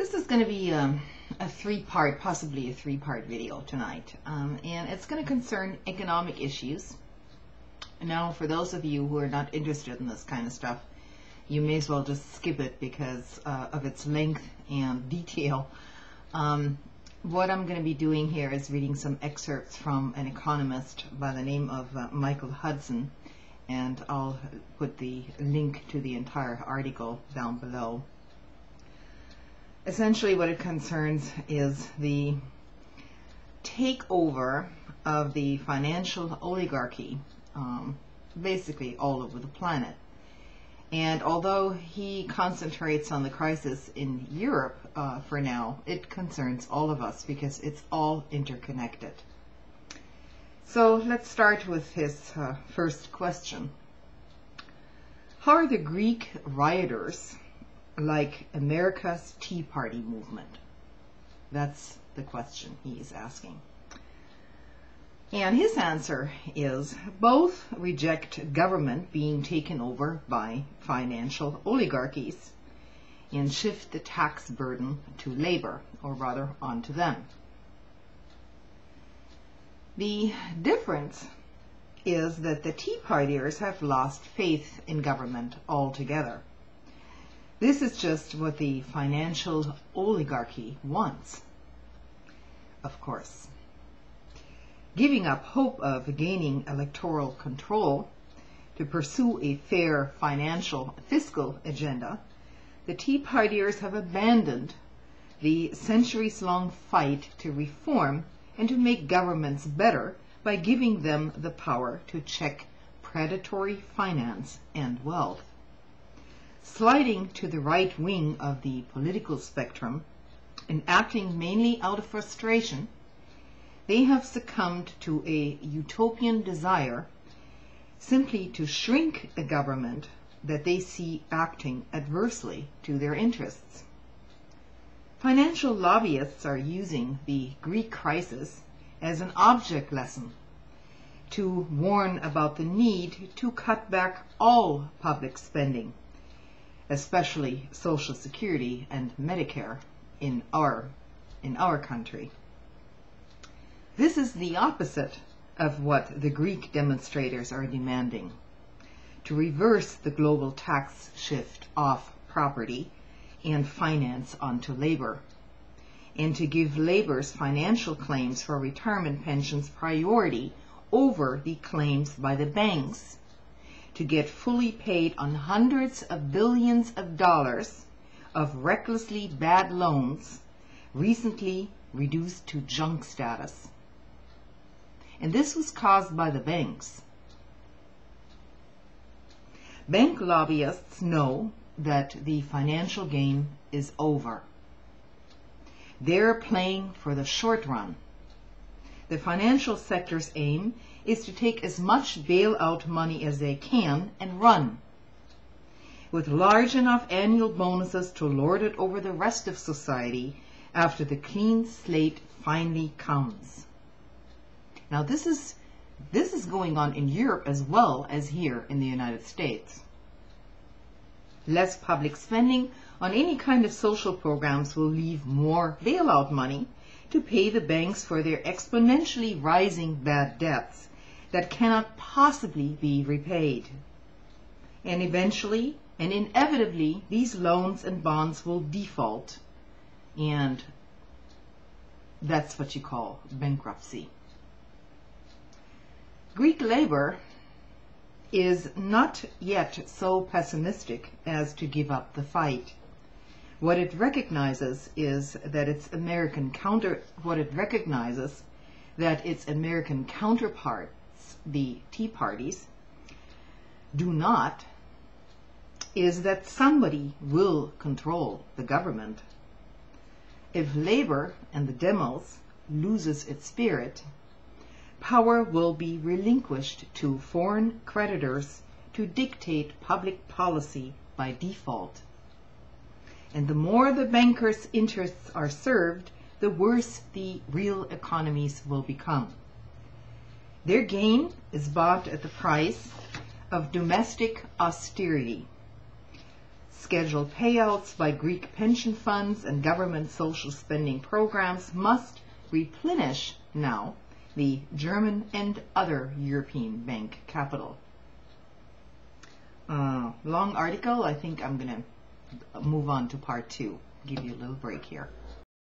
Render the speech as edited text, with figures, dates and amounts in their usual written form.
This is going to be a three-part, possibly a three-part video tonight, and it's going to concern economic issues. Now, for those of you who are not interested in this kind of stuff, you may as well just skip it because of its length and detail. What I'm going to be doing here is reading some excerpts from an economist by the name of Michael Hudson, and I'll put the link to the entire article down below. Essentially what it concerns is the takeover of the financial oligarchy, basically all over the planet. And although he concentrates on the crisis in Europe for now, it concerns all of us because it's all interconnected. So let's start with his first question. How are the Greek rioters like America's Tea Party movement? That's the question he is asking. And his answer is both reject government being taken over by financial oligarchies and shift the tax burden to labor, or rather onto them. The difference is that the Tea Partiers have lost faith in government altogether. This is just what the financial oligarchy wants, of course. Giving up hope of gaining electoral control to pursue a fair fiscal agenda, the Tea Partiers have abandoned the centuries-long fight to reform and to make governments better by giving them the power to check predatory finance and wealth. Sliding to the right wing of the political spectrum and acting mainly out of frustration, they have succumbed to a utopian desire simply to shrink a government that they see acting adversely to their interests. Financial lobbyists are using the Greek crisis as an object lesson to warn about the need to cut back all public spending, especially Social Security and Medicare in our country. This is the opposite of what the Greek demonstrators are demanding: to reverse the global tax shift off property and finance onto labor, and to give labor's financial claims for retirement pensions priority over the claims by the banks, to get fully paid on hundreds of billions of dollars of recklessly bad loans recently reduced to junk status. And this was caused by the banks. Bank lobbyists know that the financial game is over. They're playing for the short run. The financial sector's aim is to take as much bailout money as they can and run, with large enough annual bonuses to lord it over the rest of society after the clean slate finally comes. Now this is going on in Europe as well as here in the United States. Less public spending on any kind of social programs will leave more bailout money to pay the banks for their exponentially rising bad debts that cannot possibly be repaid. And eventually and inevitably, these loans and bonds will default, and that's what you call bankruptcy. Greek labor is not yet so pessimistic as to give up the fight. What it recognizes is that its American counterparts, the Tea Parties, do not, is that somebody will control the government. If labor and the demos loses its spirit, power will be relinquished to foreign creditors to dictate public policy by default. And the more the bankers' interests are served, the worse the real economies will become. Their gain is bought at the price of domestic austerity, Scheduled payouts by Greek pension funds and government social spending programs must replenish now the German and other European bank capital. Long article. I think I'm going to move on to part 2. Give you a little break here.